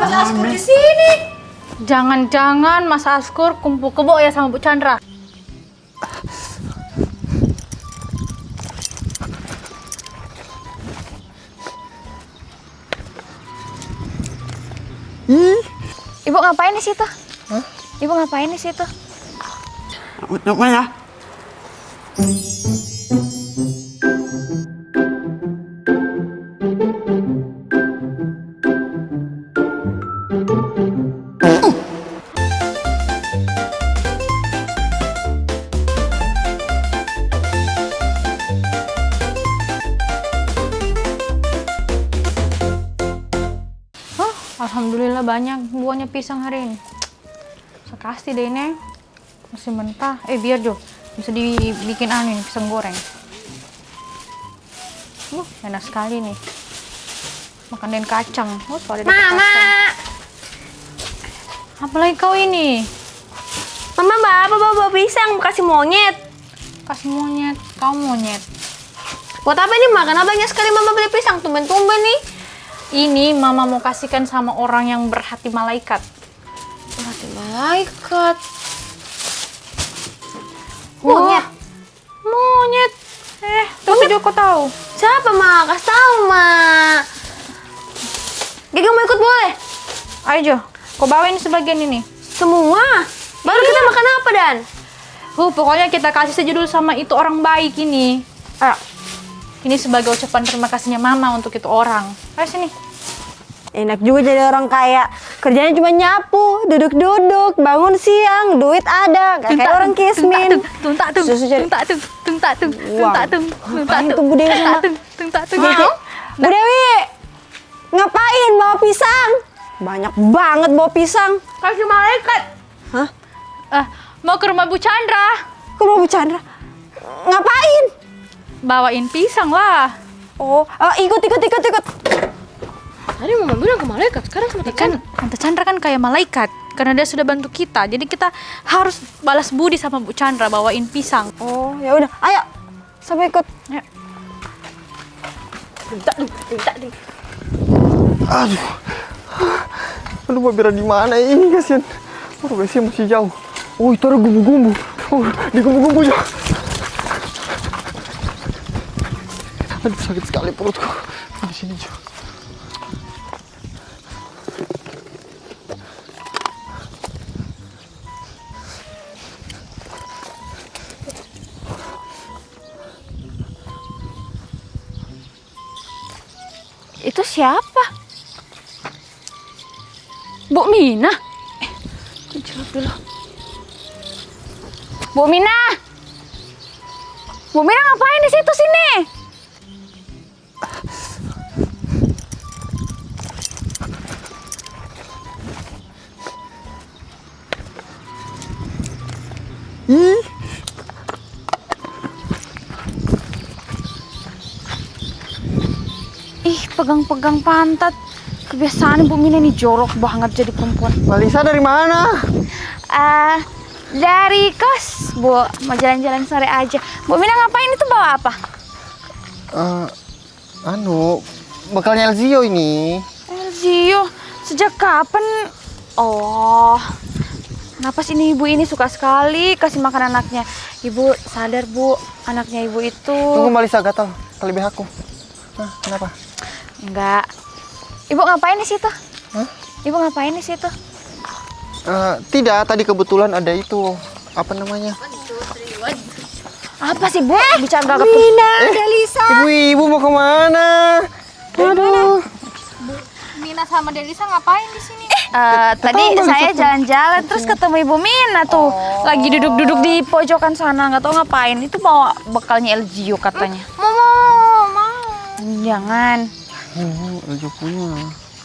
Mas Askur di sini? Jangan-jangan Mas Askur kumpul kebo ya sama Bu Chandra. Ibu ngapain di situ? Hah? Ibu ngapain di situ? Apa ya? Alhamdulillah banyak buahnya pisang hari ini. Saya kasih deh ini. Masih mentah. Biar Jo. Bisa dibikin ini pisang goreng. Enak sekali nih. Makan dengan kacang. Soalnya dapat Mama! kacang. Apalagi kau ini? Mama bawa pisang kasih monyet. Kasih monyet. Kau monyet. Buat apa ini makan? Banyak sekali mama beli pisang. Tumben-tumben nih. Ini mama mau kasihkan sama orang yang berhati malaikat. Berhati malaikat. Monyet. Monyet. Tapi Joko tahu. Siapa, Ma? Kasih tahu, Ma. Gigi mau ikut boleh? Ayo Jo, kau bawain sebagian ini. Semua? Baru kita makan apa, Dan? Pokoknya kita kasih saja dulu sama itu orang baik ini. Ini sebagai ucapan terima kasihnya mama untuk itu orang. Ayo sini. Enak juga jadi orang kaya. Kerjanya cuma nyapu, duduk-duduk, bangun siang, duit ada. Gak kayak orang kismin. Tuntak tung. Ngapain tuh Bu Dewi sama Gege? Bu Dewi, ngapain bawa pisang? Banyak banget bawa pisang. Kasih malaikat. Hah? Mau ke rumah Bu Chandra. Ke rumah Bu Chandra? Ngapain? Bawain pisang lah. Ikut. Tadi mama bilang ke malaikat, sekarang sama Kan Tante Chandra kan kayak malaikat. Karena dia sudah bantu kita. Jadi kita harus balas budi sama Bu Chandra bawain pisang. Oh, ya udah. Ayo. Sampai ikut. Ayo. Aduh, Mbak Bira di mana ini kasihan. WC masih jauh. Itu ada gumbu-gumbu. Di gumbu-gumbu ya. Aduh, sakit sekali perutku. Di sini Jo. Itu siapa? Bu Mina? Jawab dulu. Bu Mina! Bu Mina ngapain di situ sini? Pegang-pegang pantat. Kebiasaan Bu Mina ini jorok banget jadi perempuan. Mbak Lisa dari mana? Dari kos, Bu. Mau jalan-jalan sore aja. Bu Mina ngapain itu bawa apa? Bekalnya Elzio ini. Elzio, sejak kapan? Oh, kenapa sih ini ibu ini suka sekali kasih makan anaknya? Ibu sadar, Bu, anaknya ibu itu... Tunggu Mbak Lisa, gatal. Kelebih aku. Kenapa? Enggak. Ibu ngapain di situ? Hah? Ibu ngapain di situ? Tidak, tadi kebetulan ada itu. Apa namanya? Apa sih, Bu? Bicara gak Mina, Delisa. Ibu mau kemana? Aduh. Mina sama Delisa ngapain di sini? Tadi saya jalan-jalan terus ketemu Ibu Mina tuh. Lagi duduk-duduk di pojokan sana, nggak tahu ngapain. Itu bawa bekalnya Elzio katanya. Mau. Jangan. Elzio punya.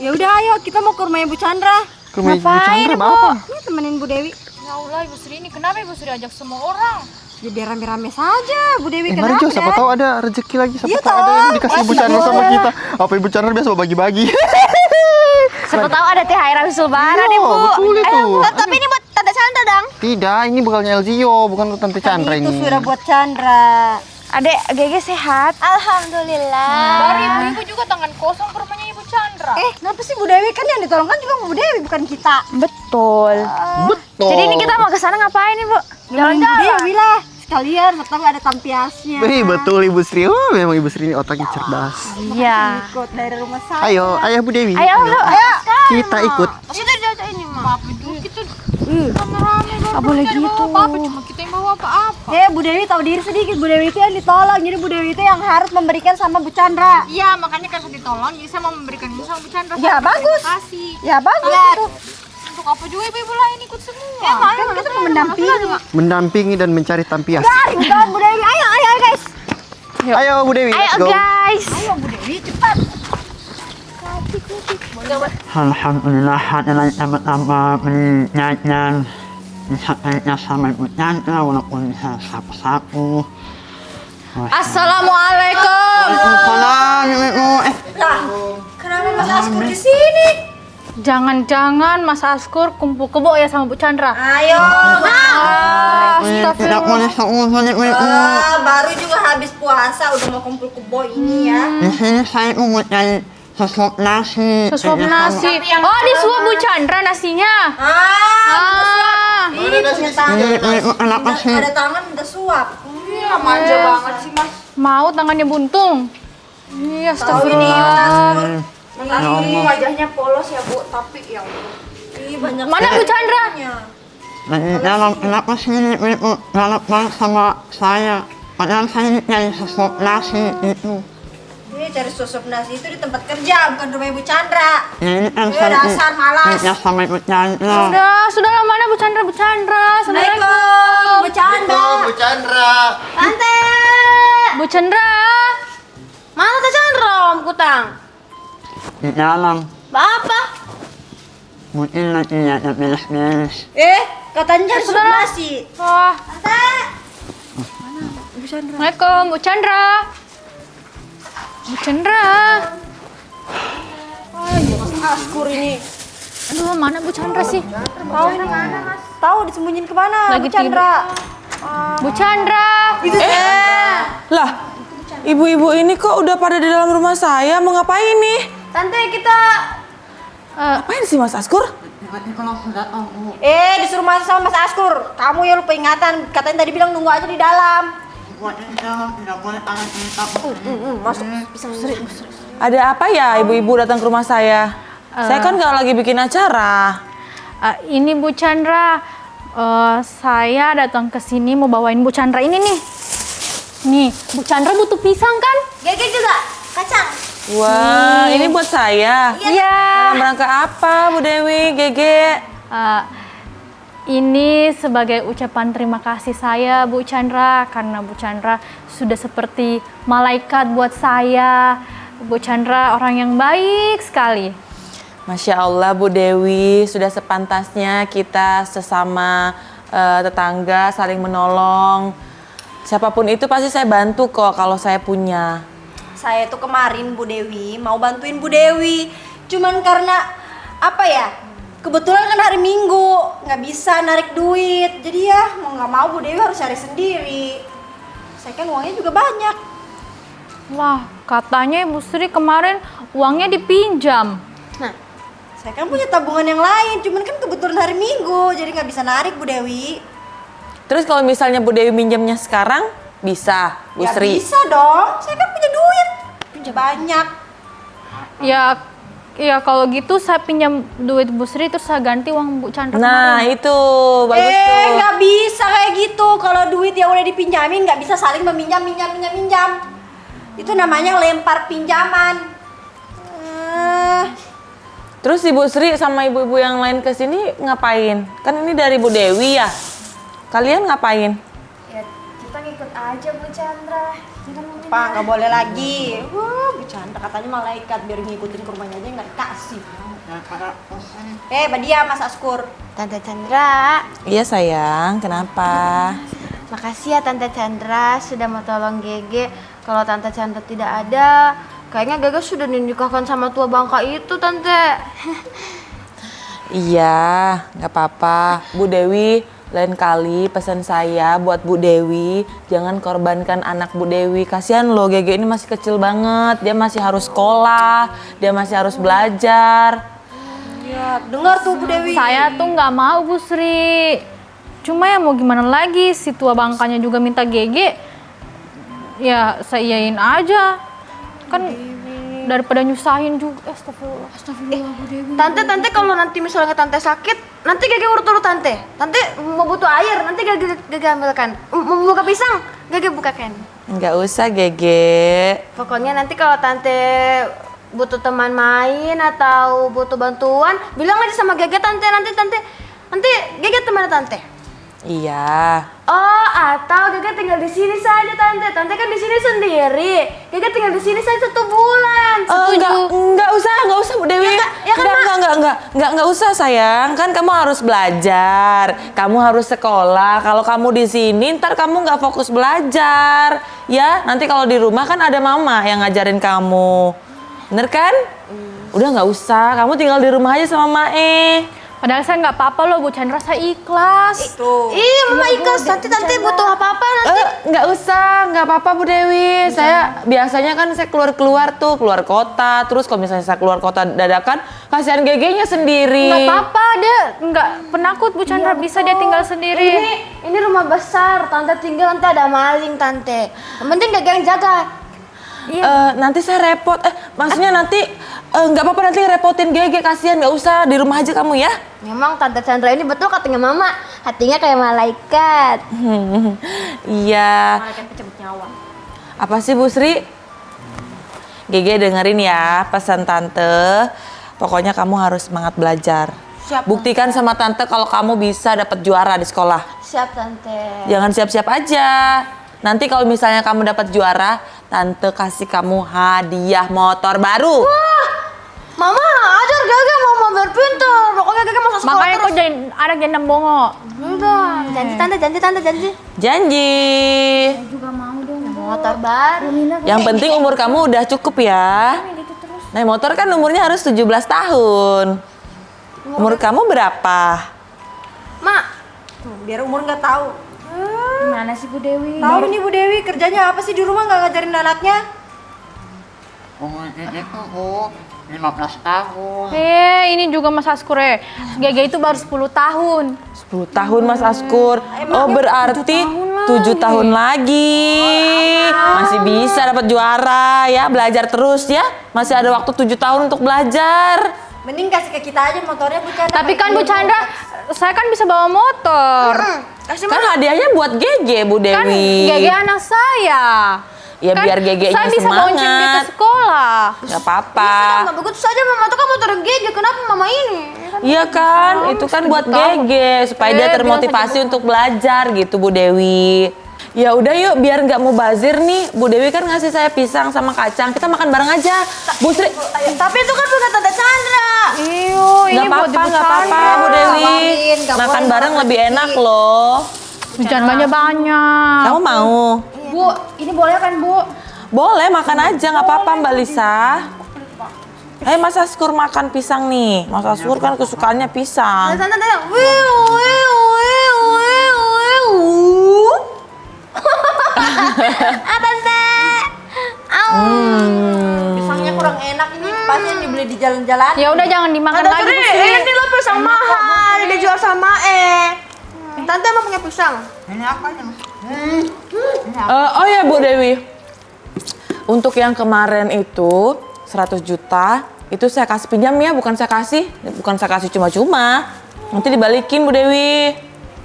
Ya udah ayo, kita mau ke rumahnya Bu Chandra. Ke rumah Ibu Ngapain, Chandra, Bu? apa? Ini temenin Bu Dewi. Ya Allah, Ibu Sri ini kenapa Ibu Sri ajak semua orang? Ya biar rame-rame saja. Bu Dewi Mari Jo, siapa tahu ada rezeki lagi. Siapa tahu ada yang dikasih Ibu Chandra sama kita. Apa Ibu Chandra biasa bagi-bagi? Siapa tahu ada THR habis lebaran Iya, nih, Bu. betul itu. Tapi ini buat Tante Chandra dong. Tidak, ini bekalnya Elzio, bukan untuk Tante Chandra Itu ini. sudah buat Chandra. Adek Gege sehat. Baru Alhamdulillah. ibu-ibu juga tangan kosong ke rumahnya Ibu Chandra. Chandra. Kenapa sih Bu Dewi? Kan yang ditolong kan juga Bu Dewi, bukan kita. Betul. Betul. Jadi ini kita mau ke sana ngapain nih, Bu? Bu Dewi lah. Sekalian, pertama ada tampiasnya. Betul Ibu Sri. Oh, memang Ibu Sri ini otaknya cerdas. Iya. Ikut dari rumah saya. Ayo, ayah Bu Dewi. Ayo, Bu. Kita ikut. Gak boleh gitu. Apa cuma kita yang bawa apa-apa. Bu Dewi tahu diri sedikit. Bu Dewi itu yang ditolong. Jadi Bu Dewi itu yang harus memberikan sama Bu Chandra. Iya, makanya kan saya ditolong, jadi saya mau memberikan ini sama Bu Chandra. Ya, bagus. Kasih. Ya bagus itu. Untuk apa juga ibu lain ikut semua? Kan kita mau mendampingi. Mendampingi dan mencari tampias. Garing dong Bu Dewi. Ayo guys. Ayo Bu Dewi, let's Ayo go. guys. Ayo Bu Dewi cepat. Alhamdulillah adalah pertama menyanyikan disakainya sama Ibu Chandra walaupun bisa sapu-sapu. Assalamualaikum. Waalaikumsalam Ibu. Lah, kenapa Mas Askur di sini? Jangan-jangan Mas Askur kumpul kebo ya sama Bu Chandra. Ayo. Tidak boleh seuzon Ibu. Baru juga habis puasa udah mau kumpul kebo ini ya. Di sini saya mau cari sesuap nasi. Sesuap nasi. Oh, di suap Bu Chandra nasinya. Ini punya tangan. Ibu kenapa sih? Ada tangan udah suap. Iya, manja banget sih Mas. Mau tangannya buntung. Iya, Tahu ini Mas Askur. Allah. Wajahnya polos ya Bu, tapi ya Ih, banyak. Mana Bu Chandra? Dalam kenapa sih Ibu galak banget sama saya? Padahal saya nyari sesuap nasi itu. Ini cari susup nasi itu di tempat kerja, bukan rumah Ibu Chandra. Ya ini kan Dasar malas. ya sama Ibu Chandra. Sudah mana Bu Chandra? Bu Chandra. Assalamualaikum, Bu Chandra. Bu Chandra. Tante. Bu Chandra. Mana Tante Chandra, Om Kutang? Di dalam Apa? mungkin nanti ya beres-beres. Katanya cari susup nasi. Wah, Tante. Assalamualaikum Bu Chandra. Bu Chandra. Askur ini. Aduh, mana Bu Chandra sih? Tahu ini mana, Mas? Tahu disembunyiin kemana? Lagi Bu Chandra. Bu Chandra. Itu Lah, ibu-ibu ini kok udah pada di dalam rumah saya? Mau ngapain nih? Tante kita Ngapain sih Mas Askur? disuruh masuk sama Mas Askur. Kamu ya lupa ingatan. Katanya tadi bilang nunggu aja di dalam. Masuk. Ada apa ya ibu-ibu datang ke rumah saya? Saya kan nggak lagi bikin acara. Ini Bu Chandra. Saya datang ke sini mau bawain Bu Chandra ini nih. Nih, Bu Chandra butuh pisang kan? Gege juga. Kacang. Wah, ini buat saya. Iya. Dalam rangka apa, Bu Dewi, Gege? Ini sebagai ucapan terima kasih saya Bu Chandra karena Bu Chandra sudah seperti malaikat buat saya. Bu Chandra orang yang baik sekali. Masya Allah, Bu Dewi, sudah sepantasnya kita sesama tetangga saling menolong. Siapapun itu pasti saya bantu kok kalau saya punya. Saya tuh kemarin Bu Dewi mau bantuin Bu Dewi. Cuman karena apa ya? Kebetulan kan hari Minggu nggak bisa narik duit. Jadi ya mau nggak mau Bu Dewi harus cari sendiri. Saya kan uangnya juga banyak. Wah, katanya Ibu Sri kemarin uangnya dipinjam. Nah, saya kan punya tabungan yang lain. Cuman kan kebetulan hari Minggu jadi nggak bisa narik Bu Dewi. Terus kalau misalnya Bu Dewi minjemnya sekarang, bisa, Bu Ya Sri? bisa dong. Saya kan punya duit. Banyak. Ya kalau gitu saya pinjam duit Bu Sri terus saya ganti uang Bu Chandra Nah, kemarin. itu bagus tuh. Nggak bisa kayak gitu. Kalau duit yang udah dipinjamin nggak bisa saling minjam. Itu namanya lempar pinjaman. Terus Ibu Sri sama ibu-ibu yang lain ke sini ngapain? Kan ini dari Bu Dewi ya. Kalian ngapain? Ya, kita ngikut aja Bu Chandra. Pak, nggak boleh lagi. Bu Chandra katanya malaikat biar ngikutin ke rumahnya aja nggak dikasih. Badia Mas Askur. Tante Chandra, Iya sayang, kenapa? makasih ya Tante Chandra sudah mau tolong Gege. Kalau Tante Chandra tidak ada, kayaknya Gege sudah dinikahkan sama tua bangka itu, Tante. Iya, nggak apa-apa. Bu Dewi lain kali pesan saya buat Bu Dewi, jangan korbankan anak Bu Dewi. Kasihan loh, Gege ini masih kecil banget, dia masih harus sekolah, dia masih harus belajar. Ya, dengar tuh Bu Dewi. Saya tuh nggak mau Bu Sri. Cuma ya mau gimana lagi, si tua bangkanya juga minta Gege. Ya saya iyain aja. Kan daripada nyusahin juga. Astagfirullah Bu Dewi. Tante kalau nanti misalnya tante sakit, nanti Gege urut-urut tante. Tante mau butuh air, nanti Gege ambilkan. Mau buka pisang, Gege bukakan. Nggak usah Gege. Pokoknya nanti kalau tante butuh teman main atau butuh bantuan, bilang aja sama Gege nanti Gege teman tante. Iya. Oh, atau Gege tinggal di sini saja tante. Tante kan di sini sendiri. Gege tinggal di sini saja 1 bulan. Enggak usah Bu Dewi. Ya kan, Enggak usah sayang. Kan kamu harus belajar. Kamu harus sekolah. Kalau kamu di sini ntar kamu nggak fokus belajar. Ya, nanti kalau di rumah kan ada mama yang ngajarin kamu. Bener kan? Udah nggak usah. Kamu tinggal di rumah aja sama Mae. Padahal saya nggak apa-apa loh Bu Chandra, saya ikhlas. Iya, mama ikhlas. Nanti tante butuh apa-apa nanti. Nggak usah, nggak apa-apa Bu Dewi. Saya biasanya kan saya keluar keluar kota. Terus kalau misalnya saya keluar kota dadakan, kasihan Gegenya sendiri. Nggak apa-apa, dia nggak penakut Bu Chandra, bisa dia tinggal sendiri. Ini rumah besar. Tante tinggal nanti ada maling tante. Yang penting Gege yang jaga. Nanti saya repot. Maksudnya nanti nggak apa-apa nanti repotin Gege, kasihan, nggak usah, di rumah aja kamu ya. Memang Tante Chandra ini betul katanya mama, hatinya kayak malaikat. Iya. Malaikat pencabut nyawa. Apa sih Bu Sri? Gege dengerin ya pesan Tante. Pokoknya kamu harus semangat belajar. Siap, Buktikan sama Tante kalau kamu bisa dapat juara di sekolah. Siap Tante. Jangan siap-siap aja. Nanti kalau misalnya kamu dapat juara, Tante kasih kamu hadiah motor baru. Mama ajar Gege mau berpintar. Pokoknya Gege masuk sekolah Makanya kok terus. jadi anak janda bongo. Udah, janji Tante, janji. Janji. Motor baru. Yang penting umur kamu udah cukup ya. Naik motor kan umurnya harus 17 tahun. Umur kamu berapa? Mak, biar umur nggak tahu. Gimana sih Bu Dewi? Tahu nih Bu Dewi kerjanya apa sih di rumah nggak ngajarin anaknya? Umur itu Bu 15 tahun. Ini juga Mas Askur ya. Gege itu baru 10 tahun. 10 tahun Mas Askur. Oh berarti 7 tahun lagi. Masih bisa dapat juara ya. Belajar terus ya. Masih ada waktu 7 tahun untuk belajar. Mending kasih ke kita aja motornya Bu Chandra. Tapi kan Bu Chandra, saya kan bisa bawa motor. Kasih Kan hadiahnya buat Gege Bu Kan Dewi. Gege anak saya. Ya Kan biar Gegenya saya bisa bonceng dia ke semangat. sekolah. Gak apa-apa. Mama begitu saja mama tuh kan motor Gege. Kenapa mama ini? Iya kan, itu kan buat Gege supaya dia termotivasi untuk belajar gitu Bu Dewi. Ya udah yuk, biar nggak mubazir nih, Bu Dewi kan ngasih saya pisang sama kacang, kita makan bareng aja. Bu Sri, Tapi itu kan punya Tante Chandra. Iyo, ini nggak buat apa-apa, Ibu nggak apa-apa Chandra. Bu Dewi. Nggak Makan boleh bareng makan lebih lagi. enak loh. Bercandanya banyak. Kamu mau? Bu, ini boleh kan Bu? Boleh, makan aja, nggak apa-apa Mbak Lisa. Ayo Mas Askur makan pisang nih. Mas Askur kan kesukaannya pisang. Tante. Tante. Pisangnya kurang enak ini. Pasti yang dibeli di jalan-jalan. Ya udah jangan dimakan lagi Bu Sri. Ini loh pisang mahal. Dijual sama Tante emang punya pisang? Ini apa nih? Oh ya Bu Dewi, untuk yang kemarin itu 100 juta, itu saya kasih pinjam ya, bukan saya kasih cuma-cuma. Nanti dibalikin Bu Dewi.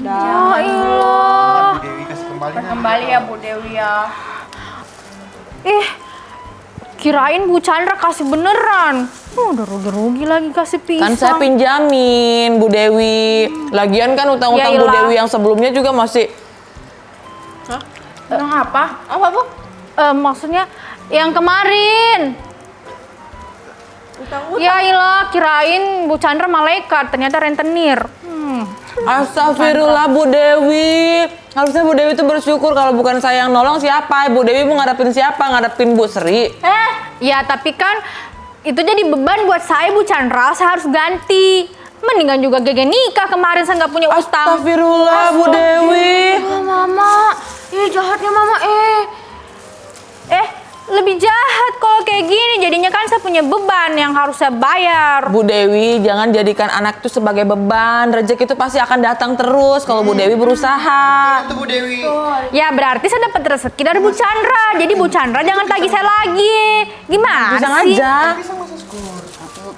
Ya Allah. Dewi kasih kembali. Kembali ya Bu Dewi ya. Kirain Bu Chandra kasih beneran. Udah rugi-rugi lagi kasih pisang. Kan saya pinjamin Bu Dewi. Lagian kan utang-utang Ya Bu ilah. Dewi yang sebelumnya juga masih. Yang apa? Apa Bu? Maksudnya yang kemarin. Ya ilah, kirain Bu Chandra malaikat, ternyata rentenir. Astagfirullah Bu Dewi. Harusnya Bu Dewi itu bersyukur, kalau bukan saya yang nolong siapa? Bu Dewi mau ngadepin siapa? Ngadepin Bu Sri. Ya tapi kan itu jadi beban buat saya Bu Chandra, saya harus ganti. Mendingan juga Gege nikah kemarin saya nggak punya utang. Astagfirullah Bu Dewi. Mama, jahatnya Mama Lebih jahat kalau kayak gini. Jadinya kan saya punya beban yang harus saya bayar. Bu Dewi, jangan jadikan anak itu sebagai beban. Rezeki itu pasti akan datang terus kalau Bu Dewi berusaha. Itu Bu Dewi. Ya berarti saya dapat rezeki dari Bu Chandra. Jadi Bu Chandra jangan tagih saya lagi. Gimana Bisa sih? aja.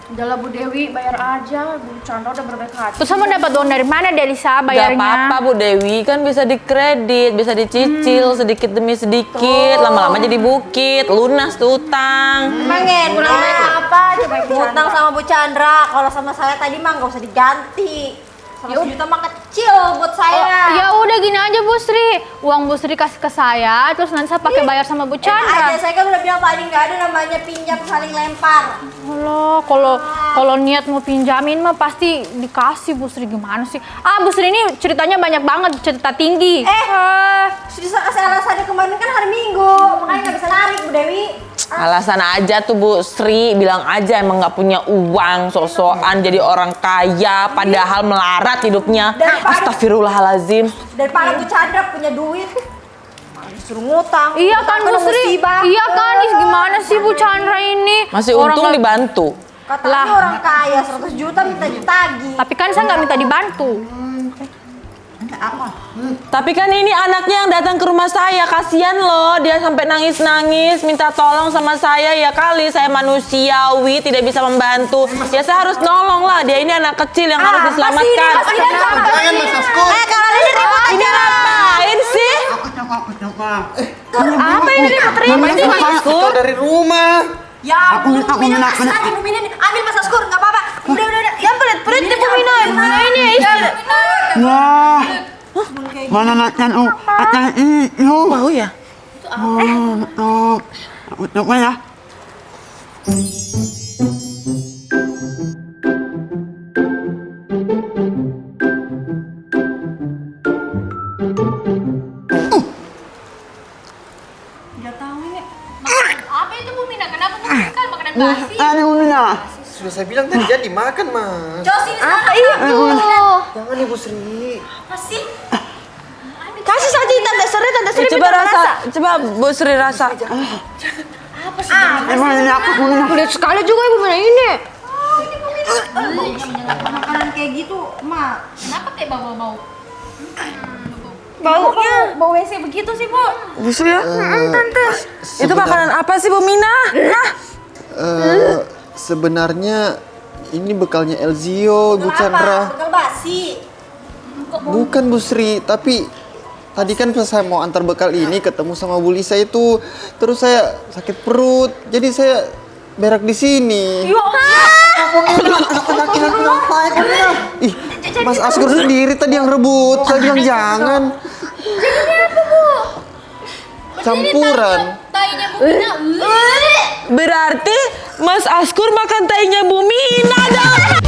Udahlah Bu Dewi, bayar aja. Bu Chandra udah berbaik hati. Terus saya mau dapat uang dari mana Delisa Gak bayarnya? apa-apa Bu Dewi, kan bisa dikredit, bisa dicicil sedikit demi sedikit. Lama-lama jadi bukit, lunas tuh utang. Pengen Kurang baik apa? Coba Bu utang Chandra. sama Bu Chandra. Kalau sama saya tadi mah nggak usah diganti. 100 juta mah kecil buat saya. Ya udah gini aja Bu Sri, uang Bu Sri kasih ke saya, terus nanti saya pakai bayar sama Bu Enak Chandra. aja, saya kan udah bilang tadi nggak ada namanya pinjam saling lempar. Allah, kalau niat mau pinjamin mah pasti dikasih Bu Sri. Gimana sih? Bu Sri ini ceritanya banyak banget, cerita tinggi. Sudah kasih alasannya kemarin kan hari Minggu, makanya nggak bisa narik Bu Dewi. Alasan aja tuh Bu Sri, bilang aja emang nggak punya uang, sok-sokan jadi orang kaya, padahal melarat hidupnya. Astagfirullahalazim. Daripada Bu Chandra punya duit, malah disuruh ngutang. Iya kan Bu Sri? Musibah. Iya kan? Ih, gimana sih Bu Chandra ini? Masih Orang untung nggak- dibantu. Katanya Lah. orang kaya 100 juta minta ditagih. Tapi kan saya nggak minta dibantu. Tapi kan ini anaknya yang datang ke rumah saya, kasihan loh, dia sampai nangis-nangis minta tolong sama saya. Ya kali saya manusiawi tidak bisa membantu, ya saya harus nolong lah, dia ini anak kecil yang harus diselamatkan. Jangan Mas Asko. Ini ngapain sih? Apa ini ribut-ribut? Namanya Mas Asko dari rumah. Ya ampun, Bu Mina kasih lagi Bu Mina nih. Ambil Mas Askur, nggak apa-apa. Udah. Ya pelit deh Bu Mina. Ini Wah, mana makan akan itu? Bau ya? Untuk ya? Apa itu Bu Mina? Kenapa Bu Mina kan makanan basi? Aduh, Mina. Sudah saya bilang tadi jangan dimakan, Mas. Jos ini apa Jangan Ibu Sri. Masih. Kasih saja Tante Sri Coba rasa, coba Bu Sri rasa. Emang ini apa, Mina? Lihat sekali juga Ibu Mina ini. makanan kayak gitu, Mak. Kenapa kayak bau-bau? Baunya bau WC begitu sih Bu. Justru ya? Itu makanan apa sih Bu Mina? Sebenarnya ini bekalnya Elzio, Bu Chandra. Bekal basi. Bukan Bu Sri, tapi tadi kan pas saya mau antar bekal ini ketemu sama Bu Lisa itu, terus saya sakit perut, jadi saya berak di sini. Ih, Mas Asgur sendiri tadi yang rebut, saya bilang jangan. Campuran. Tainya Bu Mina. Berarti Mas Askur makan tainya Bu Mina dong.